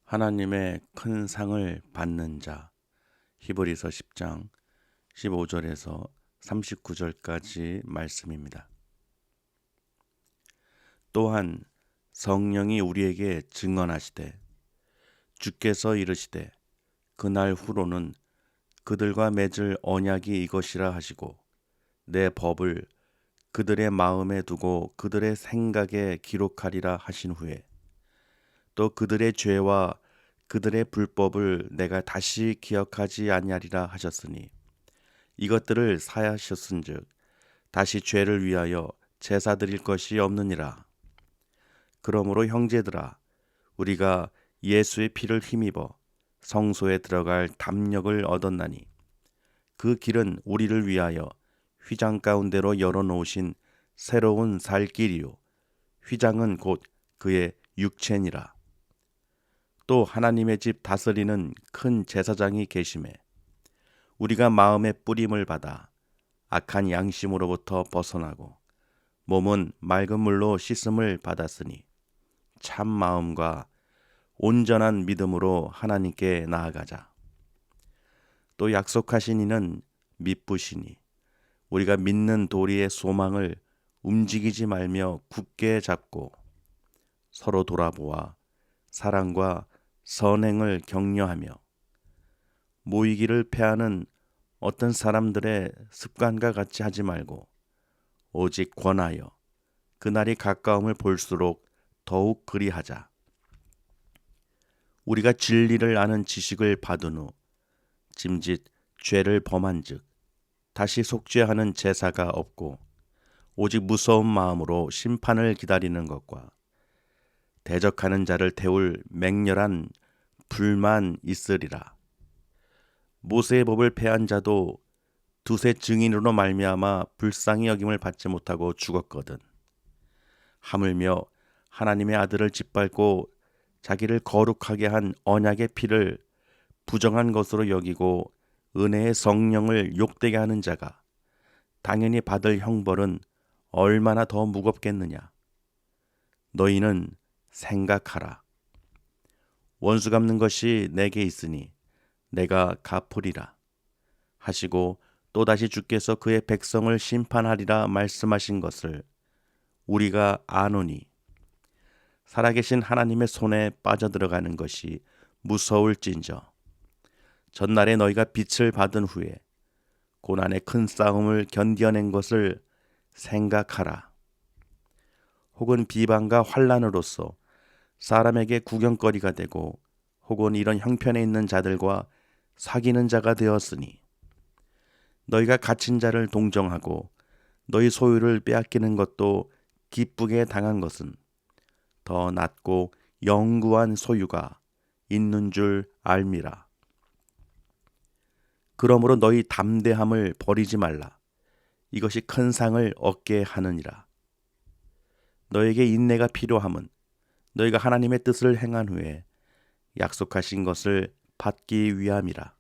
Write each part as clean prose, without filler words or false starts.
하나님의 큰 상을 받는 자. 히브리서 10장 15절에서 39절까지 말씀입니다. 또한 성령이 우리에게 증언하시되 주께서 이르시되 그날 후로는 그들과 맺을 언약이 이것이라 하시고 내 법을 그들의 마음에 두고 그들의 생각에 기록하리라 하신 후에 또 그들의 죄와 그들의 불법을 내가 다시 기억하지 아니하리라 하셨으니 이것들을 사하셨은즉 다시 죄를 위하여 제사 드릴 것이 없느니라. 그러므로 형제들아 우리가 예수의 피를 힘입어 성소에 들어갈 담력을 얻었나니 그 길은 우리를 위하여 휘장 가운데로 열어놓으신 새로운 살 길이요 휘장은 곧 그의 육체니라. 또 하나님의 집 다스리는 큰 제사장이 계심에 우리가 마음의 뿌림을 받아 악한 양심으로부터 벗어나고 몸은 맑은 물로 씻음을 받았으니 참 마음과 온전한 믿음으로 하나님께 나아가자. 또 약속하신 이는 미쁘시니 우리가 믿는 도리의 소망을 움직이지 말며 굳게 잡고 서로 돌아보아 사랑과 선행을 격려하며 모이기를 패하는 어떤 사람들의 습관과 같이 하지 말고 오직 권하여 그날이 가까움을 볼수록 더욱 그리하자. 우리가 진리를 아는 지식을 받은 후 짐짓 죄를 범한즉 다시 속죄하는 제사가 없고 오직 무서운 마음으로 심판을 기다리는 것과 대적하는 자를 태울 맹렬한 불만 있으리라. 모세의 법을 폐한 자도 두세 증인으로 말미암아 불쌍히 여김을 받지 못하고 죽었거든. 하물며 하나님의 아들을 짓밟고 자기를 거룩하게 한 언약의 피를 부정한 것으로 여기고 은혜의 성령을 욕되게 하는 자가 당연히 받을 형벌은 얼마나 더 무겁겠느냐. 너희는 생각하라. 원수 갚는 것이 내게 있으니 내가 갚으리라 하시고 또다시 주께서 그의 백성을 심판하리라 말씀하신 것을 우리가 아노니 살아계신 하나님의 손에 빠져들어가는 것이 무서울진저 전날에 너희가 빛을 받은 후에 고난의 큰 싸움을 견뎌낸 것을 생각하라. 혹은 비방과 환난으로서 사람에게 구경거리가 되고 혹은 이런 형편에 있는 자들과 사귀는 자가 되었으니 너희가 갇힌 자를 동정하고 너희 소유를 빼앗기는 것도 기쁘게 당한 것은 더 낫고 영구한 소유가 있는 줄 알미라. 그러므로 너희 담대함을 버리지 말라. 이것이 큰 상을 얻게 하느니라. 너에게 인내가 필요함은 너희가 하나님의 뜻을 행한 후에 약속하신 것을 받기 위함이라.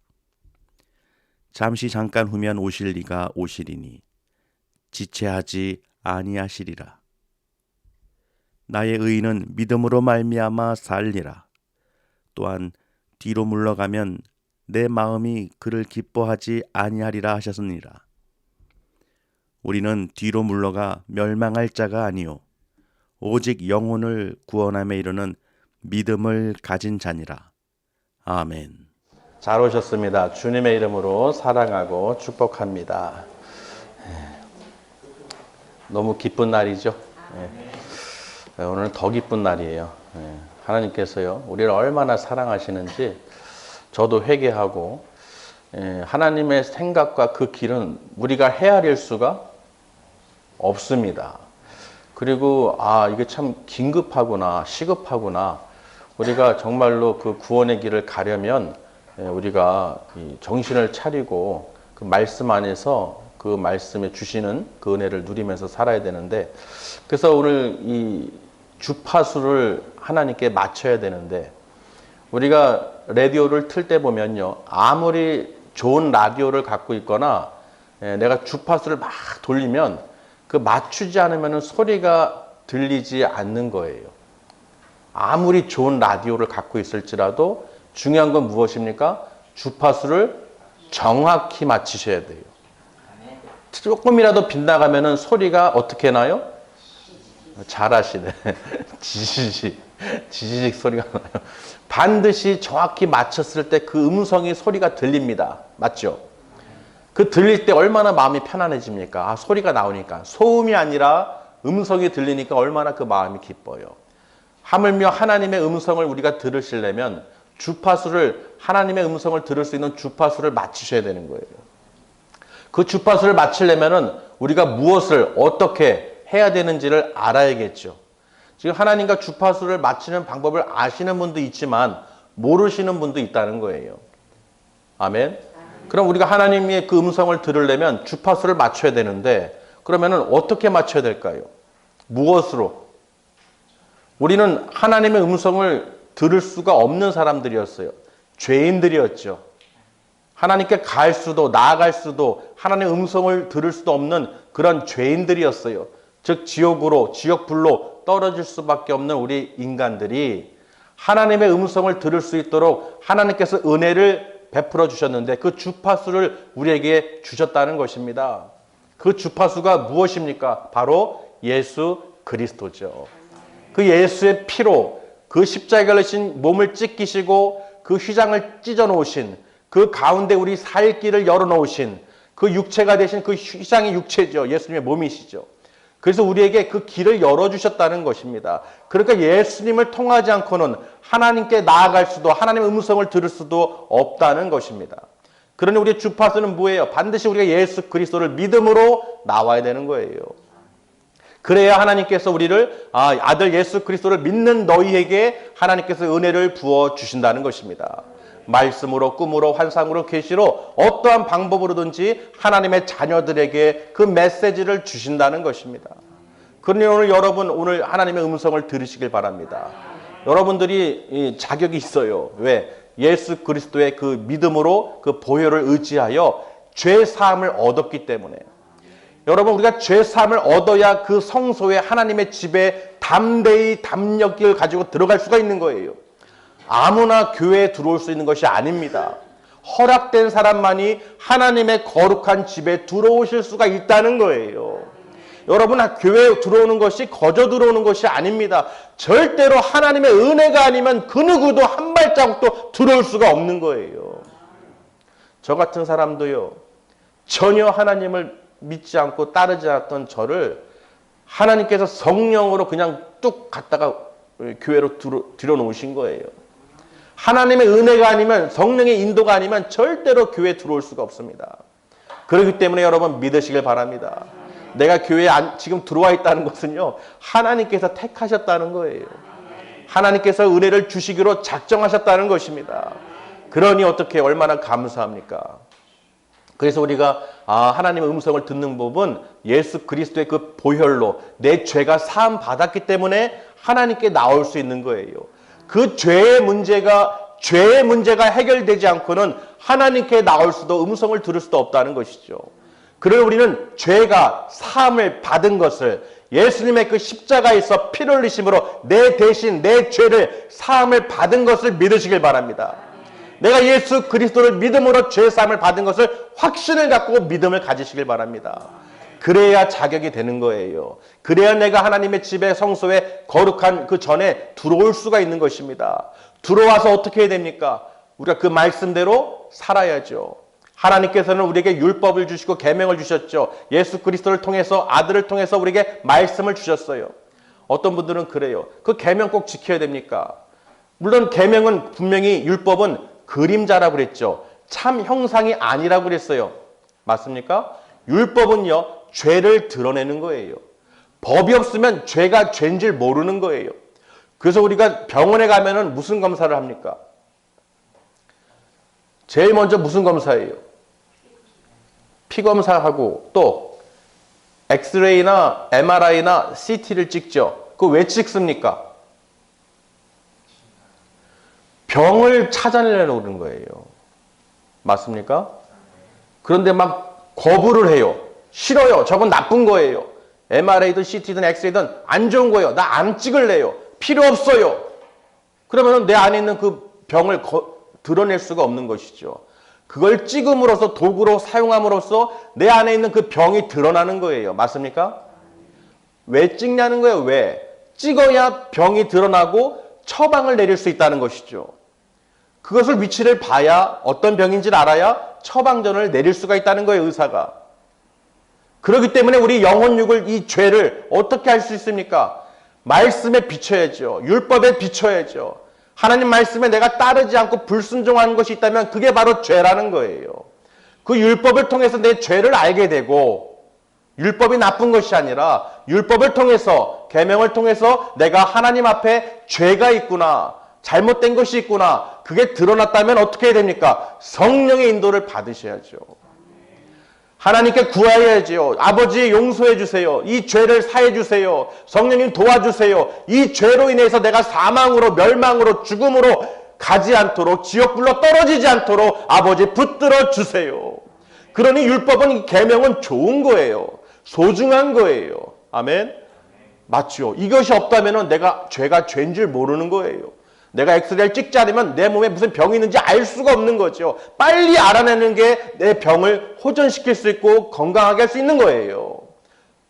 잠깐 후면 오실 이가 오시리니 지체하지 아니하시리라. 나의 의인은 믿음으로 말미암아 살리라. 또한 뒤로 물러가면 내 마음이 그를 기뻐하지 아니하리라 하셨느니라. 우리는 뒤로 물러가 멸망할 자가 아니요 오직 영혼을 구원함에 이르는 믿음을 가진 자니라. 아멘. 잘 오셨습니다. 주님의 이름으로 사랑하고 축복합니다. 너무 기쁜 날이죠. 오늘은 더 기쁜 날이에요. 하나님께서요 우리를 얼마나 사랑하시는지 저도 회개하고 하나님의 생각과 그 길은 우리가 헤아릴 수가 없습니다. 그리고 이게 참 긴급하구나, 시급하구나. 우리가 정말로 그 구원의 길을 가려면 우리가 정신을 차리고 그 말씀 안에서 그 말씀에 주시는 그 은혜를 누리면서 살아야 되는데, 그래서 오늘 이 주파수를 하나님께 맞춰야 되는데, 우리가 라디오를 틀 때 보면요, 아무리 좋은 라디오를 갖고 있거나 내가 주파수를 막 돌리면 그 맞추지 않으면 소리가 들리지 않는 거예요. 아무리 좋은 라디오를 갖고 있을지라도 중요한 건 무엇입니까? 주파수를 정확히 맞추셔야 돼요. 조금이라도 빗나가면은 소리가 어떻게 나요? 잘하시네. 지지직 소리가 나요. 반드시 정확히 맞췄을 때 그 음성이 소리가 들립니다. 맞죠? 그 들릴 때 얼마나 마음이 편안해집니까? 아, 소리가 나오니까. 소음이 아니라 음성이 들리니까 얼마나 그 마음이 기뻐요. 하물며 하나님의 음성을 우리가 들으시려면 주파수를, 하나님의 음성을 들을 수 있는 주파수를 맞추셔야 되는 거예요. 그 주파수를 맞추려면은 우리가 무엇을 어떻게 해야 되는지를 알아야겠죠. 지금 하나님과 주파수를 맞추는 방법을 아시는 분도 있지만 모르시는 분도 있다는 거예요. 아멘. 그럼 우리가 하나님의 그 음성을 들으려면 주파수를 맞춰야 되는데 그러면은 어떻게 맞춰야 될까요? 무엇으로? 우리는 하나님의 음성을 들을 수가 없는 사람들이었어요. 죄인들이었죠. 하나님께 갈 수도 나아갈 수도 하나님의 음성을 들을 수도 없는 그런 죄인들이었어요. 즉 지옥으로, 지옥불로 떨어질 수밖에 없는 우리 인간들이 하나님의 음성을 들을 수 있도록 하나님께서 은혜를 베풀어 주셨는데 그 주파수를 우리에게 주셨다는 것입니다. 그 주파수가 무엇입니까? 바로 예수 그리스도죠. 그 예수의 피로 그 십자가를 진 몸을 찢기시고 그 휘장을 찢어 놓으신 그 가운데 우리 살 길을 열어 놓으신 그 육체가 되신 그 휘장이 육체죠. 예수님의 몸이시죠. 그래서 우리에게 그 길을 열어주셨다는 것입니다. 그러니까 예수님을 통하지 않고는 하나님께 나아갈 수도 하나님의 음성을 들을 수도 없다는 것입니다. 그러니 우리의 주파수는 뭐예요? 반드시 우리가 예수 그리스도를 믿음으로 나와야 되는 거예요. 그래야 하나님께서 우리를 아들 예수 그리스도를 믿는 너희에게 하나님께서 은혜를 부어주신다는 것입니다. 말씀으로, 꿈으로, 환상으로, 계시로 어떠한 방법으로든지 하나님의 자녀들에게 그 메시지를 주신다는 것입니다. 그러니 오늘 하나님의 음성을 들으시길 바랍니다. 여러분들이 자격이 있어요. 왜? 예수 그리스도의 그 믿음으로 그 보혈을 의지하여 죄 사함을 얻었기 때문에. 여러분, 우리가 죄 사함을 얻어야 그 성소에 하나님의 집에 담대히 담력을 가지고 들어갈 수가 있는 거예요. 아무나 교회에 들어올 수 있는 것이 아닙니다. 허락된 사람만이 하나님의 거룩한 집에 들어오실 수가 있다는 거예요. 여러분, 교회에 들어오는 것이 거저 들어오는 것이 아닙니다. 절대로 하나님의 은혜가 아니면 그 누구도 한 발자국도 들어올 수가 없는 거예요. 저 같은 사람도요, 전혀 하나님을 믿지 않고 따르지 않았던 저를 하나님께서 성령으로 그냥 뚝 갔다가 교회로 들여놓으신 거예요. 하나님의 은혜가 아니면, 성령의 인도가 아니면 절대로 교회에 들어올 수가 없습니다. 그렇기 때문에 여러분 믿으시길 바랍니다. 내가 교회에 지금 들어와 있다는 것은요, 하나님께서 택하셨다는 거예요. 하나님께서 은혜를 주시기로 작정하셨다는 것입니다. 그러니 어떻게 얼마나 감사합니까? 그래서 우리가 하나님의 음성을 듣는 법은 예수 그리스도의 그 보혈로 내 죄가 사함 받았기 때문에 하나님께 나올 수 있는 거예요. 그 죄의 문제가 해결되지 않고는 하나님께 나올 수도 음성을 들을 수도 없다는 것이죠. 그러나 우리는 죄가 사함을 받은 것을, 예수님의 그 십자가에서 피를 흘리심으로 내 대신 내 죄를 사함을 받은 것을 믿으시길 바랍니다. 내가 예수 그리스도를 믿음으로 죄 사함을 받은 것을 확신을 갖고 믿음을 가지시길 바랍니다. 그래야 자격이 되는 거예요. 그래야 내가 하나님의 집에, 성소에 거룩한 그 전에 들어올 수가 있는 것입니다. 들어와서 어떻게 해야 됩니까? 우리가 그 말씀대로 살아야죠. 하나님께서는 우리에게 율법을 주시고 계명을 주셨죠. 예수 그리스도를 통해서, 아들을 통해서 우리에게 말씀을 주셨어요. 어떤 분들은 그래요. 그 계명 꼭 지켜야 됩니까? 물론 계명은 분명히, 율법은 그림자라고 그랬죠. 참 형상이 아니라고 그랬어요. 맞습니까? 율법은요, 죄를 드러내는 거예요. 법이 없으면 죄가 죄인 줄 모르는 거예요. 그래서 우리가 병원에 가면은 무슨 검사를 합니까? 제일 먼저 무슨 검사예요? 피 검사하고 또 엑스레이나 MRI나 CT를 찍죠. 그거 왜 찍습니까? 병을 찾아내려고 그러는 거예요. 맞습니까? 그런데 막 거부를 해요. 싫어요. 저건 나쁜 거예요. MRI든 CT든 엑스레이든 안 좋은 거예요. 나 안 찍을래요. 필요 없어요. 그러면 내 안에 있는 그 병을 드러낼 수가 없는 것이죠. 그걸 찍음으로써 도구로 사용함으로써 내 안에 있는 그 병이 드러나는 거예요. 맞습니까? 왜 찍냐는 거예요. 왜? 찍어야 병이 드러나고 처방을 내릴 수 있다는 것이죠. 그것을 위치를 봐야 어떤 병인지를 알아야 처방전을 내릴 수가 있다는 거예요. 의사가. 그렇기 때문에 우리 영혼육을 이 죄를 어떻게 할 수 있습니까? 말씀에 비춰야죠. 율법에 비춰야죠. 하나님 말씀에 내가 따르지 않고 불순종하는 것이 있다면 그게 바로 죄라는 거예요. 그 율법을 통해서 내 죄를 알게 되고 율법이 나쁜 것이 아니라 율법을 통해서 계명을 통해서 내가 하나님 앞에 죄가 있구나. 잘못된 것이 있구나. 그게 드러났다면 어떻게 해야 됩니까? 성령의 인도를 받으셔야죠. 하나님께 구하여야지요. 아버지 용서해 주세요. 이 죄를 사해 주세요. 성령님 도와주세요. 이 죄로 인해서 내가 사망으로 멸망으로 죽음으로 가지 않도록 지옥불로 떨어지지 않도록 아버지 붙들어 주세요. 그러니 율법은 계명은 좋은 거예요. 소중한 거예요. 아멘. 맞죠? 이것이 없다면 내가 죄가 죄인 줄 모르는 거예요. 내가 엑스레이를 찍지 않으면 내 몸에 무슨 병이 있는지 알 수가 없는 거죠. 빨리 알아내는 게 내 병을 호전시킬 수 있고 건강하게 할 수 있는 거예요.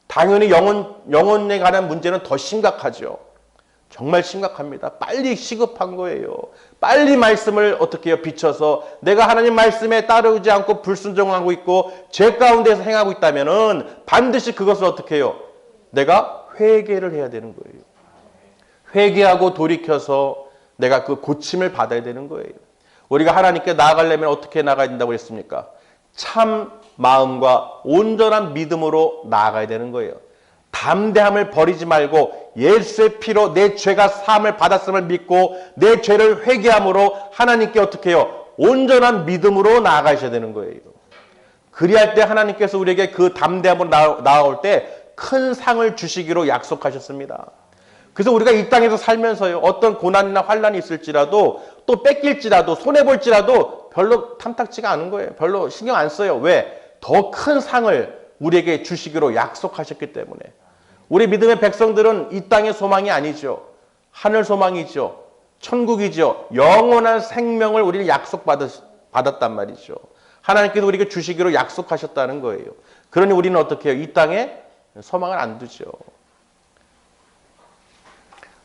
당연히 영혼에 관한 문제는 더 심각하죠. 정말 심각합니다. 빨리 시급한 거예요. 빨리 말씀을 어떻게 해요? 비춰서 내가 하나님 말씀에 따르지 않고 불순종하고 있고 죄 가운데서 행하고 있다면은 반드시 그것을 어떻게 해요? 내가 회개를 해야 되는 거예요. 회개하고 돌이켜서 내가 그 고침을 받아야 되는 거예요. 우리가 하나님께 나아가려면 어떻게 나아가야 된다고 했습니까? 참 마음과 온전한 믿음으로 나아가야 되는 거예요. 담대함을 버리지 말고 예수의 피로 내 죄가 사함을 받았음을 믿고 내 죄를 회개함으로 하나님께 어떻게 해요? 온전한 믿음으로 나아가셔야 되는 거예요. 그리할 때 하나님께서 우리에게 그 담대함으로 나아올 때 큰 상을 주시기로 약속하셨습니다. 그래서 우리가 이 땅에서 살면서요, 어떤 고난이나 환란이 있을지라도 또 뺏길지라도 손해볼지라도 별로 탐탁지가 않은 거예요. 별로 신경 안 써요. 왜? 더 큰 상을 우리에게 주시기로 약속하셨기 때문에. 우리 믿음의 백성들은 이 땅의 소망이 아니죠. 하늘 소망이죠. 천국이죠. 영원한 생명을 우리는 약속받았단 말이죠. 하나님께서 우리에게 주시기로 약속하셨다는 거예요. 그러니 우리는 어떻게 해요? 이 땅에 소망을 안 두죠.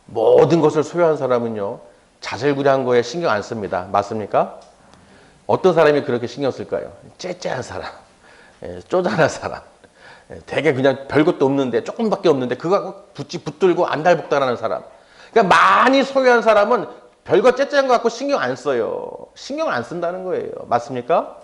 모든 것을 소유한 사람은요, 자잘구레한 거에 신경 안 씁니다. 맞습니까? 어떤 사람이 그렇게 신경 쓸까요? 째째한 사람, 쪼잔한 사람, 되게 그냥 별것도 없는데, 조금밖에 없는데 그거 붙들고 안달복달하는 사람. 그러니까 많이 소유한 사람은 별거 째째한 거 갖고 신경 안 써요. 신경을 안 쓴다는 거예요. 맞습니까?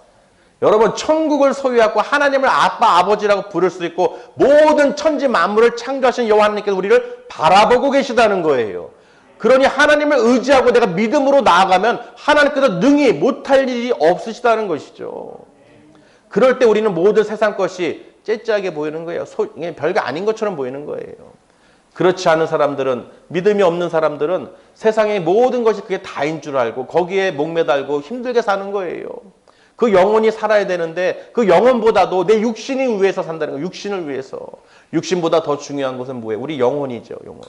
여러분, 천국을 소유하고 하나님을 아빠, 아버지라고 부를 수 있고 모든 천지 만물을 창조하신 여호와 하나님께서 우리를 바라보고 계시다는 거예요. 그러니 하나님을 의지하고 내가 믿음으로 나아가면 하나님께서 능히 못할 일이 없으시다는 것이죠. 그럴 때 우리는 모든 세상 것이 째째하게 보이는 거예요. 별거 아닌 것처럼 보이는 거예요. 그렇지 않은 사람들은, 믿음이 없는 사람들은 세상의 모든 것이 그게 다인 줄 알고 거기에 목매달고 힘들게 사는 거예요. 그 영혼이 살아야 되는데 그 영혼보다도 내 육신이 위해서 산다는 거예요. 육신을 위해서. 육신보다 더 중요한 것은 뭐예요? 우리 영혼이죠. 영혼.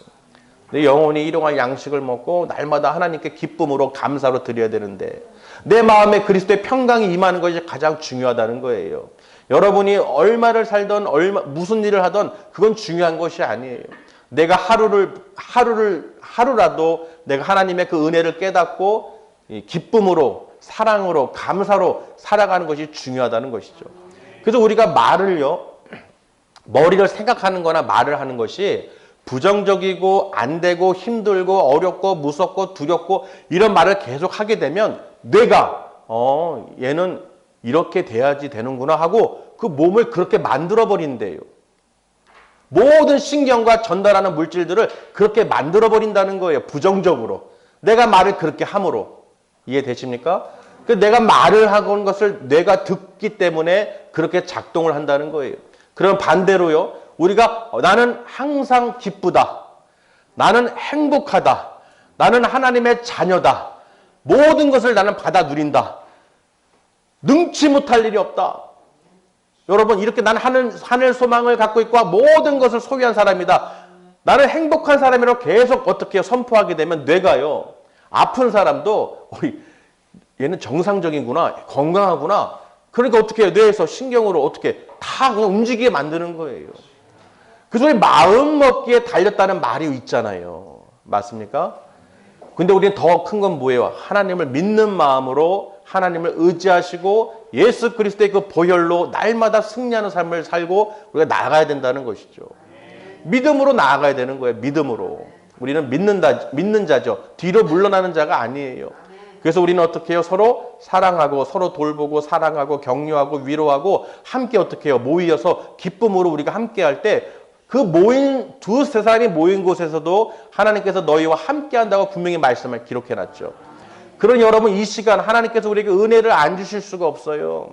내 영혼이 일용할 양식을 먹고 날마다 하나님께 기쁨으로 감사로 드려야 되는데 내 마음에 그리스도의 평강이 임하는 것이 가장 중요하다는 거예요. 여러분이 얼마를 살던 무슨 일을 하던 그건 중요한 것이 아니에요. 내가 하루라도 내가 하나님의 그 은혜를 깨닫고 기쁨으로 사랑으로 감사로 살아가는 것이 중요하다는 것이죠. 그래서 우리가 머리를 생각하는 거나 말을 하는 것이 부정적이고 안 되고 힘들고 어렵고 무섭고 두렵고 이런 말을 계속 하게 되면 뇌가 얘는 이렇게 돼야지 되는구나 하고 그 몸을 그렇게 만들어 버린대요. 모든 신경과 전달하는 물질들을 그렇게 만들어 버린다는 거예요. 부정적으로. 내가 말을 그렇게 함으로. 이해되십니까? 내가 말을 하는 것을 뇌가 듣기 때문에 그렇게 작동을 한다는 거예요. 그럼 반대로요. 우리가 나는 항상 기쁘다. 나는 행복하다. 나는 하나님의 자녀다. 모든 것을 나는 받아 누린다. 능치 못할 일이 없다. 여러분, 이렇게 나는 하늘 소망을 갖고 있고 모든 것을 소유한 사람이다. 나는 행복한 사람이라고 계속 어떻게 선포하게 되면 뇌가요. 아픈 사람도 얘는 정상적이구나, 건강하구나. 그러니까 어떻게 해요? 뇌에서 신경으로 어떻게 다 그냥 움직이게 만드는 거예요. 그래서 우리 마음 먹기에 달렸다는 말이 있잖아요. 맞습니까? 근데 우리는 더 큰 건 뭐예요? 하나님을 믿는 마음으로 하나님을 의지하시고 예수 그리스도의 그 보혈로 날마다 승리하는 삶을 살고 우리가 나아가야 된다는 것이죠. 믿음으로 나아가야 되는 거예요. 믿음으로. 우리는 믿는 자죠. 뒤로 물러나는 자가 아니에요. 그래서 우리는 어떻게 해요? 서로 사랑하고 서로 돌보고 사랑하고 격려하고 위로하고 함께 어떻게 해요? 모이어서 기쁨으로 우리가 함께 할 때 그 모인 두세 사람이 모인 곳에서도 하나님께서 너희와 함께 한다고 분명히 말씀을 기록해 놨죠. 그러니 여러분 이 시간 하나님께서 우리에게 은혜를 안 주실 수가 없어요.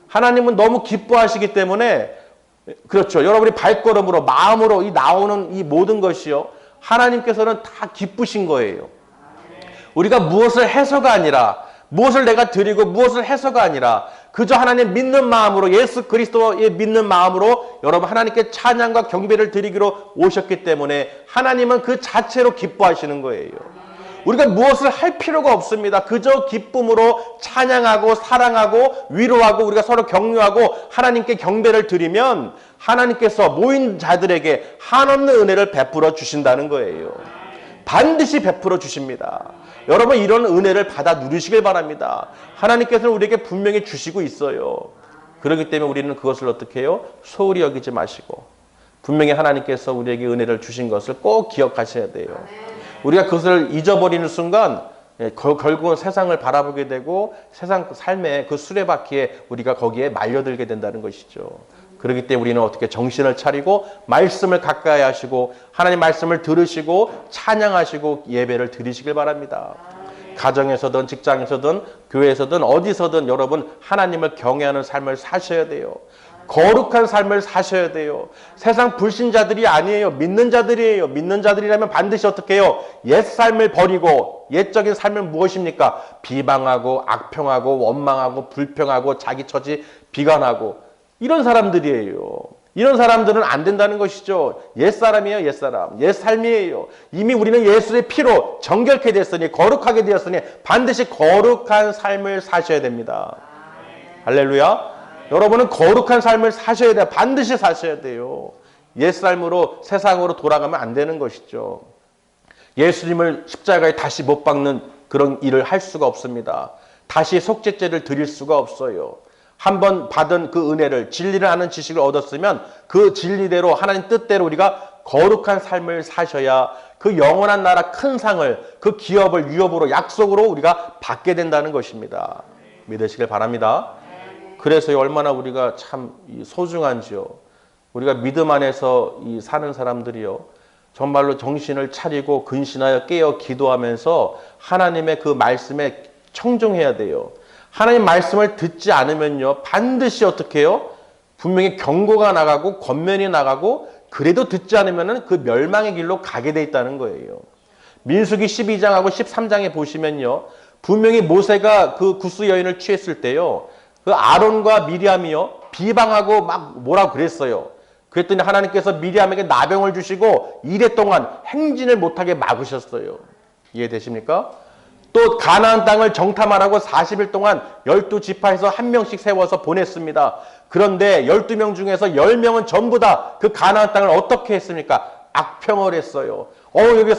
하나님은 너무 기뻐하시기 때문에 그렇죠. 여러분이 발걸음으로 마음으로 이 나오는 이 모든 것이요. 하나님께서는 다 기쁘신 거예요. 우리가 무엇을 해서가 아니라 무엇을 내가 드리고 무엇을 해서가 아니라 그저 하나님 믿는 마음으로 예수 그리스도의 믿는 마음으로 여러분 하나님께 찬양과 경배를 드리기로 오셨기 때문에 하나님은 그 자체로 기뻐하시는 거예요. 우리가 무엇을 할 필요가 없습니다. 그저 기쁨으로 찬양하고 사랑하고 위로하고 우리가 서로 격려하고 하나님께 경배를 드리면 하나님께서 모인 자들에게 한없는 은혜를 베풀어 주신다는 거예요. 반드시 베풀어 주십니다. 여러분 이런 은혜를 받아 누리시길 바랍니다. 하나님께서는 우리에게 분명히 주시고 있어요. 그렇기 때문에 우리는 그것을 어떻게 해요? 소홀히 여기지 마시고 분명히 하나님께서 우리에게 은혜를 주신 것을 꼭 기억하셔야 돼요. 우리가 그것을 잊어버리는 순간 결국은 세상을 바라보게 되고 세상 삶의 그 수레바퀴에 우리가 거기에 말려들게 된다는 것이죠. 그렇기 때문에 우리는 어떻게 정신을 차리고 말씀을 가까이 하시고 하나님 말씀을 들으시고 찬양하시고 예배를 드리시길 바랍니다. 가정에서든 직장에서든 교회에서든 어디서든 여러분 하나님을 경외하는 삶을 사셔야 돼요. 거룩한 삶을 사셔야 돼요. 세상 불신자들이 아니에요. 믿는 자들이에요. 믿는 자들이라면 반드시 어떻게 해요? 옛 삶을 버리고 옛적인 삶은 무엇입니까? 비방하고 악평하고 원망하고 불평하고 자기 처지 비관하고 이런 사람들이에요. 이런 사람들은 안 된다는 것이죠. 옛사람이에요. 옛사람. 옛삶이에요. 이미 우리는 예수의 피로 정결케 됐으니 거룩하게 되었으니 반드시 거룩한 삶을 사셔야 됩니다. 할렐루야. 여러분은 거룩한 삶을 사셔야 돼요. 반드시 사셔야 돼요. 옛삶으로 세상으로 돌아가면 안 되는 것이죠. 예수님을 십자가에 다시 못 박는 그런 일을 할 수가 없습니다. 다시 속죄죄를 드릴 수가 없어요. 한번 받은 그 은혜를 진리를 아는 지식을 얻었으면 그 진리대로 하나님 뜻대로 우리가 거룩한 삶을 사셔야 그 영원한 나라 큰 상을 그 기업을 유업으로 약속으로 우리가 받게 된다는 것입니다. 믿으시길 바랍니다. 그래서 얼마나 우리가 참 소중한지요. 우리가 믿음 안에서 사는 사람들이요. 정말로 정신을 차리고 근신하여 깨어 기도하면서 하나님의 그 말씀에 청종해야 돼요. 하나님 말씀을 듣지 않으면요. 반드시 어떻게 해요? 분명히 경고가 나가고 권면이 나가고 그래도 듣지 않으면 그 멸망의 길로 가게 돼 있다는 거예요. 민수기 12장하고 13장에 보시면요. 분명히 모세가 그 구스 여인을 취했을 때요. 그 아론과 미리암이요. 비방하고 막 뭐라고 그랬어요. 그랬더니 하나님께서 미리암에게 나병을 주시고 이래 동안 행진을 못하게 막으셨어요. 이해되십니까? 또 가나안 땅을 정탐하라고 40일 동안 12지파에서 한 명씩 세워서 보냈습니다. 그런데 12명 중에서 10명은 전부 다 그 가나안 땅을 어떻게 했습니까? 악평을 했어요. 여기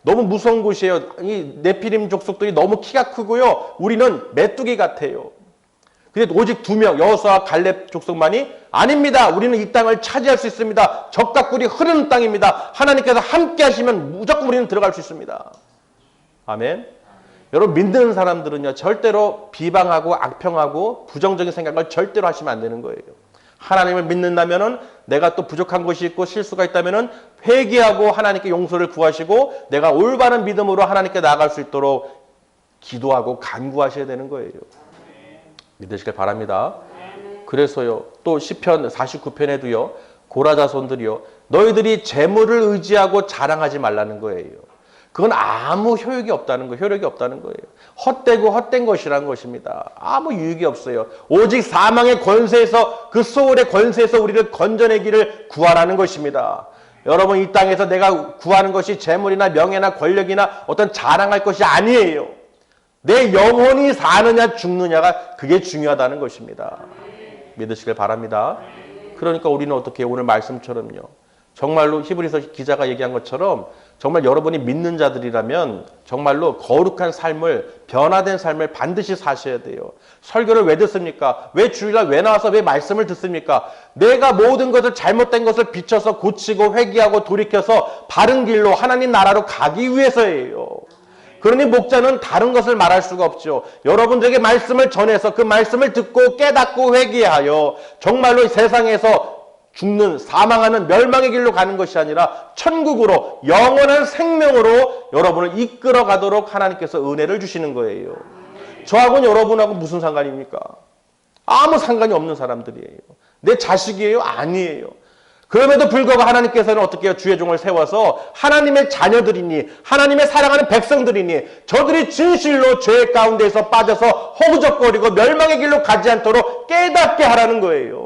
너무 무서운 곳이에요. 이 네피림 족속들이 너무 키가 크고요. 우리는 메뚜기 같아요. 근데 오직 2명 여호수아와 갈렙 족속만이 아닙니다. 우리는 이 땅을 차지할 수 있습니다. 적과 꿀이 흐르는 땅입니다. 하나님께서 함께 하시면 무조건 우리는 들어갈 수 있습니다. 아멘. 여러분 믿는 사람들은요. 절대로 비방하고 악평하고 부정적인 생각을 절대로 하시면 안 되는 거예요. 하나님을 믿는다면은 내가 또 부족한 것이 있고 실수가 있다면은 회개하고 하나님께 용서를 구하시고 내가 올바른 믿음으로 하나님께 나아갈 수 있도록 기도하고 간구하셔야 되는 거예요. 믿으시길 바랍니다. 그래서요. 또 시편 49편에도요. 고라 자손들이요. 너희들이 재물을 의지하고 자랑하지 말라는 거예요. 그건 아무 효력이 없다는 거예요. 효력이 없다는 거예요. 헛되고 헛된 것이라는 것입니다. 아무 유익이 없어요. 오직 사망의 권세에서 그 소울의 권세에서 우리를 건져내기를 구하라는 것입니다. 여러분, 이 땅에서 내가 구하는 것이 재물이나 명예나 권력이나 어떤 자랑할 것이 아니에요. 내 영혼이 사느냐 죽느냐가 그게 중요하다는 것입니다. 믿으시길 바랍니다. 그러니까 우리는 어떻게 오늘 말씀처럼요. 정말로 히브리서 기자가 얘기한 것처럼 정말 여러분이 믿는 자들이라면 정말로 거룩한 삶을, 변화된 삶을 반드시 사셔야 돼요. 설교를 왜 듣습니까? 왜 주일날 왜 나와서 왜 말씀을 듣습니까? 내가 모든 것을 잘못된 것을 비춰서 고치고 회개하고 돌이켜서 바른 길로 하나님 나라로 가기 위해서예요. 그러니 목자는 다른 것을 말할 수가 없죠. 여러분들에게 말씀을 전해서 그 말씀을 듣고 깨닫고 회개하여 정말로 세상에서 죽는, 사망하는 멸망의 길로 가는 것이 아니라 천국으로, 영원한 생명으로 여러분을 이끌어 가도록 하나님께서 은혜를 주시는 거예요. 저하고는 여러분하고 무슨 상관입니까? 아무 상관이 없는 사람들이에요. 내 자식이에요? 아니에요. 그럼에도 불구하고 하나님께서는 어떻게 해요? 주의 종을 세워서 하나님의 자녀들이니, 하나님의 사랑하는 백성들이니 저들이 진실로 죄 가운데에서 빠져서 허우적거리고 멸망의 길로 가지 않도록 깨닫게 하라는 거예요.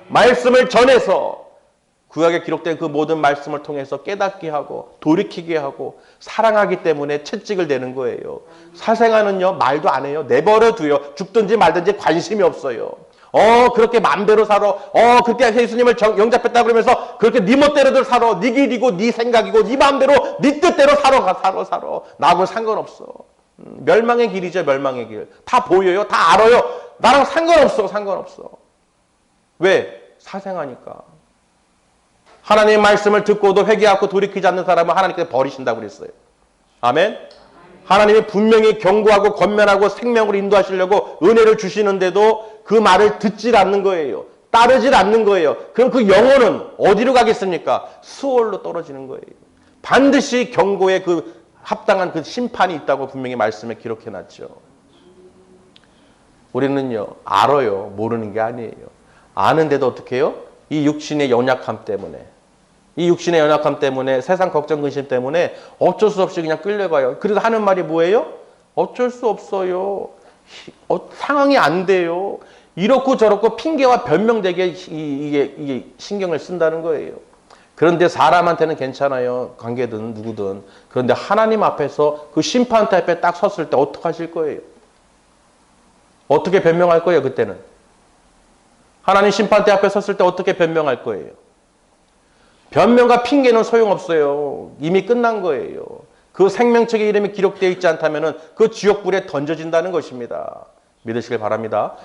말씀을 전해서 구약에 기록된 그 모든 말씀을 통해서 깨닫게 하고 돌이키게 하고 사랑하기 때문에 채찍을 대는 거예요. 사생아는요, 말도 안 해요. 내버려둬요. 죽든지 말든지 관심이 없어요. 그렇게 맘대로 살아. 그렇게 예수님을 영접했다 그러면서 그렇게 네 멋대로들 살아. 네 길이고 네 생각이고 네 맘대로 네 뜻대로 살아. 나하고는 상관없어. 멸망의 길이죠, 멸망의 길. 다 보여요. 다 알아요. 나랑 상관없어. 왜? 사생하니까. 하나님의 말씀을 듣고도 회개하고 돌이키지 않는 사람은 하나님께서 버리신다고 그랬어요. 아멘? 하나님이 분명히 경고하고 권면하고 생명으로 인도하시려고 은혜를 주시는데도 그 말을 듣질 않는 거예요. 따르질 않는 거예요. 그럼 그 영혼은 어디로 가겠습니까? 수월로 떨어지는 거예요. 반드시 경고에 그 합당한 그 심판이 있다고 분명히 말씀에 기록해놨죠. 우리는요, 알아요. 모르는 게 아니에요. 아는데도 어떻게 해요? 이 육신의 연약함 때문에 세상 걱정 근심 때문에 어쩔 수 없이 그냥 끌려가요. 그래서 하는 말이 뭐예요? 어쩔 수 없어요. 상황이 안 돼요. 이렇고 저렇고 핑계와 변명되게 이게 신경을 쓴다는 거예요. 그런데 사람한테는 괜찮아요. 관계든 누구든. 그런데 하나님 앞에서 그 심판대 앞에 딱 섰을 때 어떻게 하실 거예요? 어떻게 변명할 거예요, 그때는? 하나님 심판대 앞에 섰을 때 어떻게 변명할 거예요? 변명과 핑계는 소용없어요. 이미 끝난 거예요. 그 생명책의 이름이 기록되어 있지 않다면 그 지옥불에 던져진다는 것입니다. 믿으시길 바랍니다.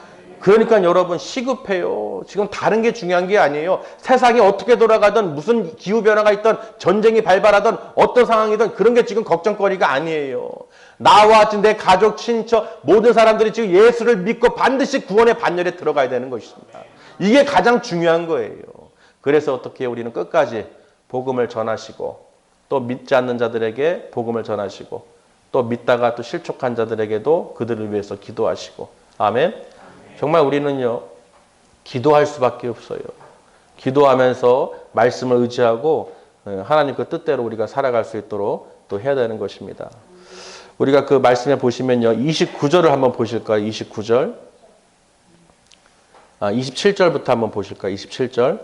그러니까 여러분 시급해요. 지금 다른 게 중요한 게 아니에요. 세상이 어떻게 돌아가든 무슨 기후변화가 있든 전쟁이 발발하든 어떤 상황이든 그런 게 지금 걱정거리가 아니에요. 나와 내 가족, 친척 모든 사람들이 지금 예수를 믿고 반드시 구원의 반열에 들어가야 되는 것입니다. 이게 가장 중요한 거예요. 그래서 어떻게 우리는 끝까지 복음을 전하시고 또 믿지 않는 자들에게 복음을 전하시고 또 믿다가 또 실족한 자들에게도 그들을 위해서 기도하시고 아멘. 정말 우리는요 기도할 수밖에 없어요. 기도하면서 말씀을 의지하고 하나님 그 뜻대로 우리가 살아갈 수 있도록 또 해야 되는 것입니다. 우리가 그 말씀에 보시면요 29절을 한번 보실까요? 29절 27절부터 한번 보실까요? 27절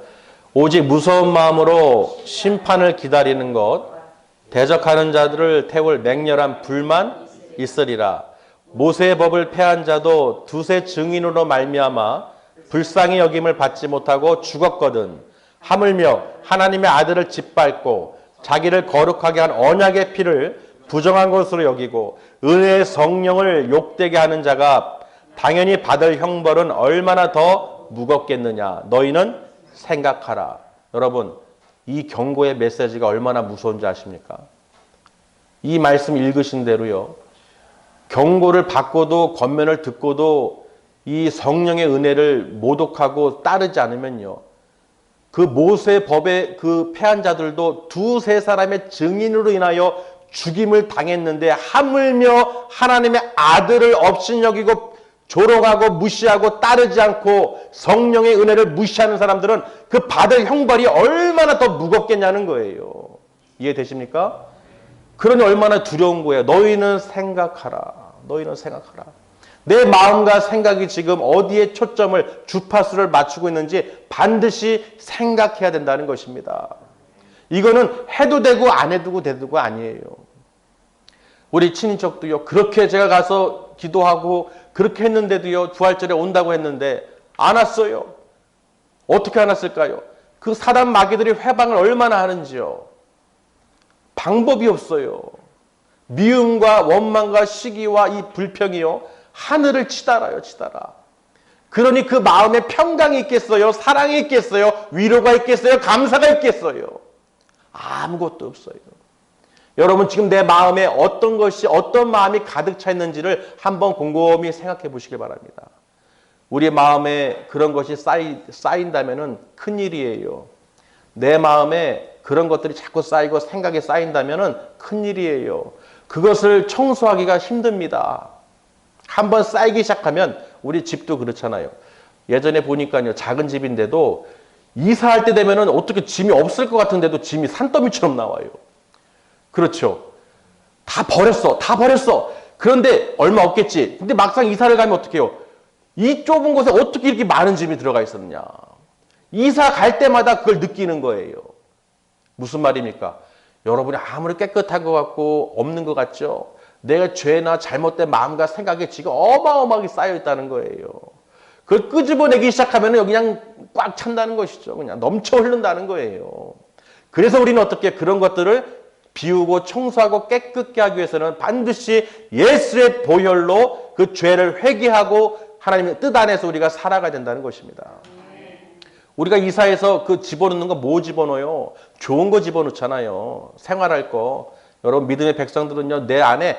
오직 무서운 마음으로 심판을 기다리는 것 대적하는 자들을 태울 맹렬한 불만 있으리라. 모세의 법을 폐한 자도 두세 증인으로 말미암아 불쌍히 여김을 받지 못하고 죽었거든. 하물며 하나님의 아들을 짓밟고 자기를 거룩하게 한 언약의 피를 부정한 것으로 여기고 은혜의 성령을 욕되게 하는 자가 당연히 받을 형벌은 얼마나 더 무겁겠느냐. 너희는 생각하라. 여러분 이 경고의 메시지가 얼마나 무서운지 아십니까? 이 말씀 읽으신 대로요. 경고를 받고도 권면을 듣고도 이 성령의 은혜를 모독하고 따르지 않으면요. 그 모세의 법에 그 패한 자들도 두세 사람의 증인으로 인하여 죽임을 당했는데 하물며 하나님의 아들을 업신여기고 조롱하고 무시하고 따르지 않고 성령의 은혜를 무시하는 사람들은 그 받을 형벌이 얼마나 더 무겁겠냐는 거예요. 이해되십니까? 그러니 얼마나 두려운 거예요. 너희는 생각하라. 너희는 생각하라. 내 마음과 생각이 지금 어디에 초점을 주파수를 맞추고 있는지 반드시 생각해야 된다는 것입니다. 이거는 해도 되고 안 해도 되고가 아니에요. 우리 친인척도요. 그렇게 제가 가서 기도하고 그렇게 했는데도요. 부활절에 온다고 했는데 안 왔어요. 어떻게 안 왔을까요? 그 사단 마귀들이 회방을 얼마나 하는지요. 방법이 없어요. 미움과 원망과 시기와 이 불평이요. 하늘을 치달아요. 치달아. 그러니 그 마음에 평강이 있겠어요? 사랑이 있겠어요? 위로가 있겠어요? 감사가 있겠어요? 아무것도 없어요. 여러분 지금 내 마음에 어떤 것이 어떤 마음이 가득 차 있는지를 한번 곰곰이 생각해 보시길 바랍니다. 우리 마음에 그런 것이 쌓인다면 큰일이에요. 내 마음에 그런 것들이 자꾸 쌓이고 생각이 쌓인다면 큰일이에요. 그것을 청소하기가 힘듭니다. 한번 쌓이기 시작하면 우리 집도 그렇잖아요. 예전에 보니까요. 작은 집인데도 이사할 때 되면 어떻게 짐이 없을 것 같은데도 짐이 산더미처럼 나와요. 그렇죠. 다 버렸어. 다 버렸어. 그런데 얼마 없겠지. 근데 막상 이사를 가면 어떻게 해요? 이 좁은 곳에 어떻게 이렇게 많은 짐이 들어가 있었느냐. 이사 갈 때마다 그걸 느끼는 거예요. 무슨 말입니까? 여러분이 아무리 깨끗한 것 같고 없는 것 같죠? 내가 죄나 잘못된 마음과 생각에 지금 어마어마하게 쌓여 있다는 거예요. 그걸 끄집어내기 시작하면 그냥 꽉 찬다는 것이죠. 그냥 넘쳐 흐른다는 거예요. 그래서 우리는 어떻게 그런 것들을 비우고 청소하고 깨끗게 하기 위해서는 반드시 예수의 보혈로 그 죄를 회개하고 하나님의 뜻 안에서 우리가 살아가야 된다는 것입니다. 우리가 이사해서 그 집어넣는 거 뭐 집어넣어요? 좋은 거 집어넣잖아요. 생활할 거. 여러분 믿음의 백성들은요. 내 안에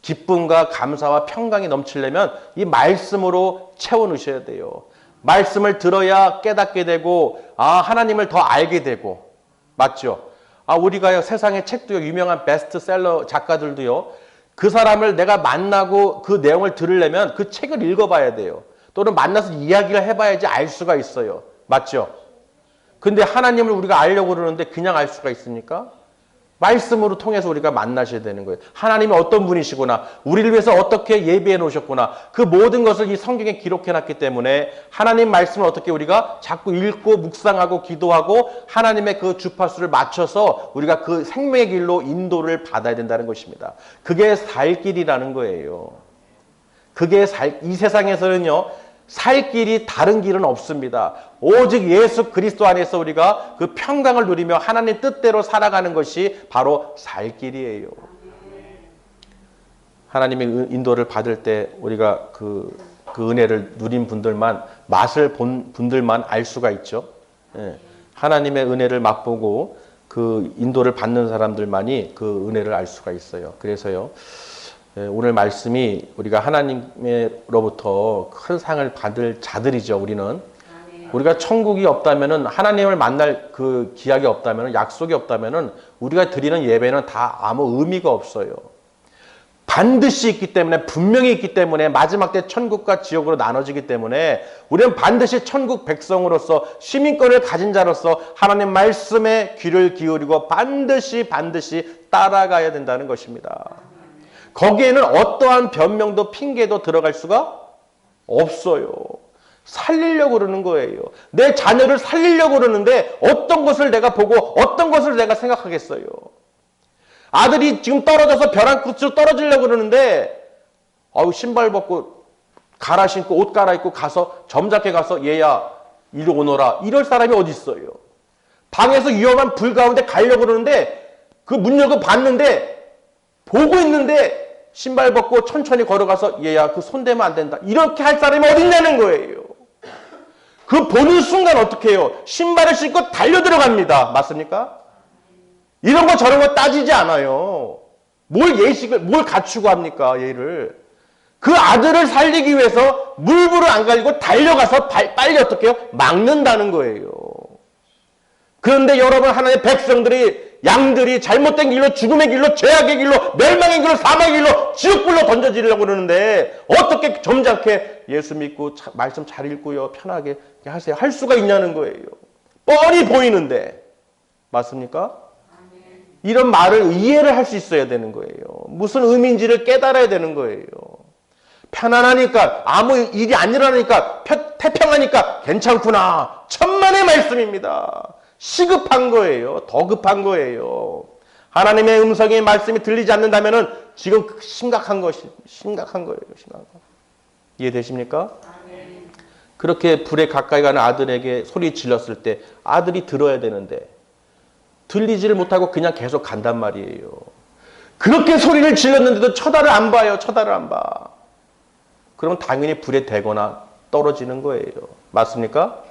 기쁨과 감사와 평강이 넘치려면 이 말씀으로 채워넣으셔야 돼요. 말씀을 들어야 깨닫게 되고 하나님을 더 알게 되고 맞죠? 우리가요 세상의 책도요 유명한 베스트셀러 작가들도요 그 사람을 내가 만나고 그 내용을 들으려면 그 책을 읽어봐야 돼요. 또는 만나서 이야기를 해봐야지 알 수가 있어요. 맞죠? 근데 하나님을 우리가 알려고 그러는데 그냥 알 수가 있습니까? 말씀으로 통해서 우리가 만나셔야 되는 거예요. 하나님이 어떤 분이시구나. 우리를 위해서 어떻게 예비해 놓으셨구나. 그 모든 것을 이 성경에 기록해 놨기 때문에 하나님 말씀을 어떻게 우리가 자꾸 읽고 묵상하고 기도하고 하나님의 그 주파수를 맞춰서 우리가 그 생명의 길로 인도를 받아야 된다는 것입니다. 그게 살 길이라는 거예요. 그게 이 세상에서는요. 살 길이 다른 길은 없습니다. 오직 예수 그리스도 안에서 우리가 그 평강을 누리며 하나님 뜻대로 살아가는 것이 바로 살 길이에요. 하나님의 인도를 받을 때 우리가 그 은혜를 누린 분들만 맛을 본 분들만 알 수가 있죠. 하나님의 은혜를 맛보고 그 인도를 받는 사람들만이 그 은혜를 알 수가 있어요. 그래서요. 오늘 말씀이 우리가 하나님으로부터 큰 상을 받을 자들이죠. 우리는 우리가 천국이 없다면은 하나님을 만날 그 기약이 없다면은 약속이 없다면은 우리가 드리는 예배는 다 아무 의미가 없어요. 반드시 있기 때문에 분명히 있기 때문에 마지막 때 천국과 지옥으로 나눠지기 때문에 우리는 반드시 천국 백성으로서 시민권을 가진 자로서 하나님 말씀에 귀를 기울이고 반드시 따라가야 된다는 것입니다. 거기에는 어떠한 변명도 핑계도 들어갈 수가 없어요. 살리려고 그러는 거예요. 내 자녀를 살리려고 그러는데 어떤 것을 내가 보고 어떤 것을 내가 생각하겠어요. 아들이 지금 떨어져서 벼랑 끝으로 떨어지려고 그러는데 신발 벗고 갈아 신고 옷 갈아입고 가서 점잖게 가서 얘야 이리 오너라 이럴 사람이 어디 있어요. 방에서 위험한 불 가운데 가려고 그러는데 그 문 열고 봤는데 보고 있는데 신발 벗고 천천히 걸어가서 얘야 그 손 대면 안 된다. 이렇게 할 사람이 어딨냐는 거예요. 그 보는 순간 어떻게 해요? 신발을 신고 달려 들어갑니다. 맞습니까? 이런 거 저런 거 따지지 않아요. 뭘 갖추고 합니까? 얘를. 그 아들을 살리기 위해서 물불을 안 가지고 달려가서 빨리 어떻게 해요? 막는다는 거예요. 그런데 여러분 하나님의 백성들이 양들이 잘못된 길로 죽음의 길로 죄악의 길로 멸망의 길로 사망의 길로 지옥불로 던져지려고 그러는데 어떻게 점잖게 예수 믿고 말씀 잘 읽고요 편하게 하세요 할 수가 있냐는 거예요. 뻔히 보이는데 맞습니까? 이런 말을 이해를 할 수 있어야 되는 거예요. 무슨 의미인지를 깨달아야 되는 거예요. 편안하니까 아무 일이 안 일어나니까 태평하니까 괜찮구나. 천만의 말씀입니다. 시급한 거예요. 더 급한 거예요. 하나님의 음성의 말씀이 들리지 않는다면은 지금 심각한 거예요. 심각한 거. 이해되십니까? 그렇게 불에 가까이 가는 아들에게 소리 질렀을 때 아들이 들어야 되는데 들리지를 못하고 그냥 계속 간단 말이에요. 그렇게 소리를 질렀는데도 쳐다를 안 봐요. 쳐다를 안 봐. 그러면 당연히 불에 대거나 떨어지는 거예요. 맞습니까?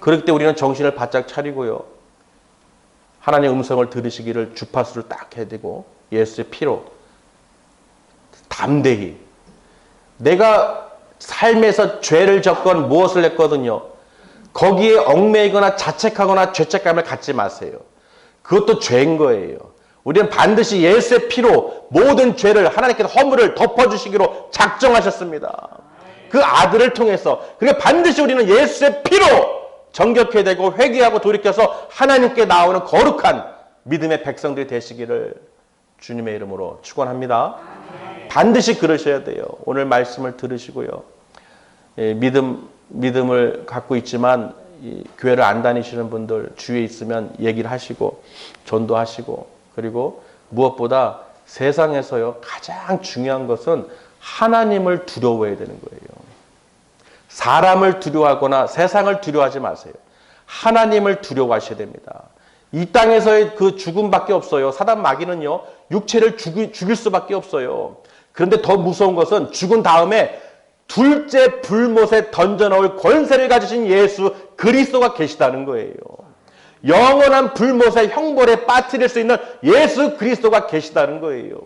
그럴 때 우리는 정신을 바짝 차리고요. 하나님의 음성을 들으시기를 주파수를 딱 해야 되고 예수의 피로 담대히 내가 삶에서 죄를 졌건 무엇을 했거든요. 거기에 얽매이거나 자책하거나 죄책감을 갖지 마세요. 그것도 죄인 거예요. 우리는 반드시 예수의 피로 모든 죄를 하나님께서 허물을 덮어주시기로 작정하셨습니다. 그 아들을 통해서. 그러니까 반드시 우리는 예수의 피로 정결케 되고 회개하고 돌이켜서 하나님께 나오는 거룩한 믿음의 백성들이 되시기를 주님의 이름으로 축원합니다. 반드시 그러셔야 돼요. 오늘 말씀을 들으시고요. 믿음을 갖고 있지만 교회를 안 다니시는 분들 주위에 있으면 얘기를 하시고 전도하시고 그리고 무엇보다 세상에서요 가장 중요한 것은 하나님을 두려워해야 되는 거예요. 사람을 두려워하거나 세상을 두려워하지 마세요. 하나님을 두려워하셔야 됩니다. 이 땅에서의 그 죽음밖에 없어요. 사단 마귀는요 육체를 죽일 수밖에 없어요. 그런데 더 무서운 것은 죽은 다음에 둘째 불못에 던져넣을 권세를 가지신 예수 그리스도가 계시다는 거예요. 영원한 불못의 형벌에 빠뜨릴 수 있는 예수 그리스도가 계시다는 거예요.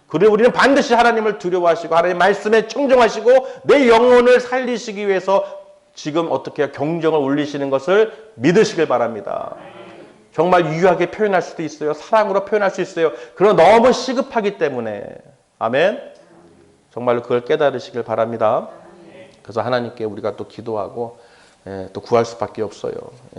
그리고 우리는 반드시 하나님을 두려워하시고 하나님의 말씀에 청종하시고 내 영혼을 살리시기 위해서 지금 어떻게 경정을 울리시는 것을 믿으시길 바랍니다. 정말 유효하게 표현할 수도 있어요. 사랑으로 표현할 수 있어요. 그러나 너무 시급하기 때문에 아멘. 정말로 그걸 깨달으시길 바랍니다. 그래서 하나님께 우리가 또 기도하고 또 구할 수밖에 없어요.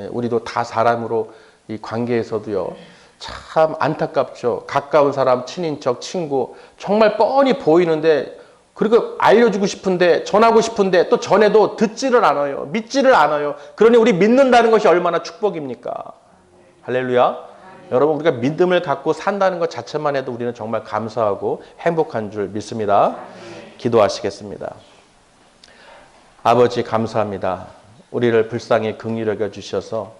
우리도 다 사람으로 이 관계에서도요. 참 안타깝죠. 가까운 사람, 친인척, 친구 정말 뻔히 보이는데 그리고 알려주고 싶은데 전하고 싶은데 또 전해도 듣지를 않아요. 믿지를 않아요. 그러니 우리 믿는다는 것이 얼마나 축복입니까? 할렐루야. 여러분 우리가 믿음을 갖고 산다는 것 자체만 해도 우리는 정말 감사하고 행복한 줄 믿습니다. 기도하시겠습니다. 아버지 감사합니다. 우리를 불쌍히 긍휼히 여겨주셔서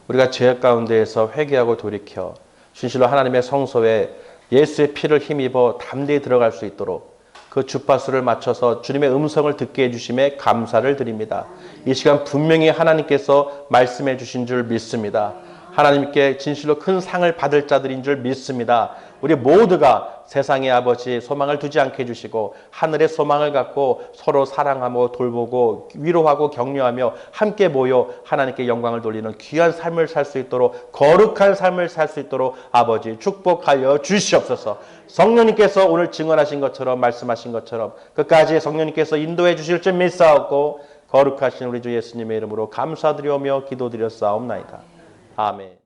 우리가 죄 가운데에서 회개하고 돌이켜 진실로 하나님의 성소에 예수의 피를 힘입어 담대히 들어갈 수 있도록 그 주파수를 맞춰서 주님의 음성을 듣게 해주심에 감사를 드립니다. 이 시간 분명히 하나님께서 말씀해 주신 줄 믿습니다. 하나님께 진실로 큰 상을 받을 자들인 줄 믿습니다. 우리 모두가 세상의 아버지 소망을 두지 않게 해주시고 하늘의 소망을 갖고 서로 사랑하고 돌보고 위로하고 격려하며 함께 모여 하나님께 영광을 돌리는 귀한 삶을 살 수 있도록 거룩한 삶을 살 수 있도록 아버지 축복하여 주시옵소서. 성령님께서 오늘 증언하신 것처럼 말씀하신 것처럼 끝까지 성령님께서 인도해 주실 줄 믿사옵고 거룩하신 우리 주 예수님의 이름으로 감사드리오며 기도드렸사옵나이다. 아멘.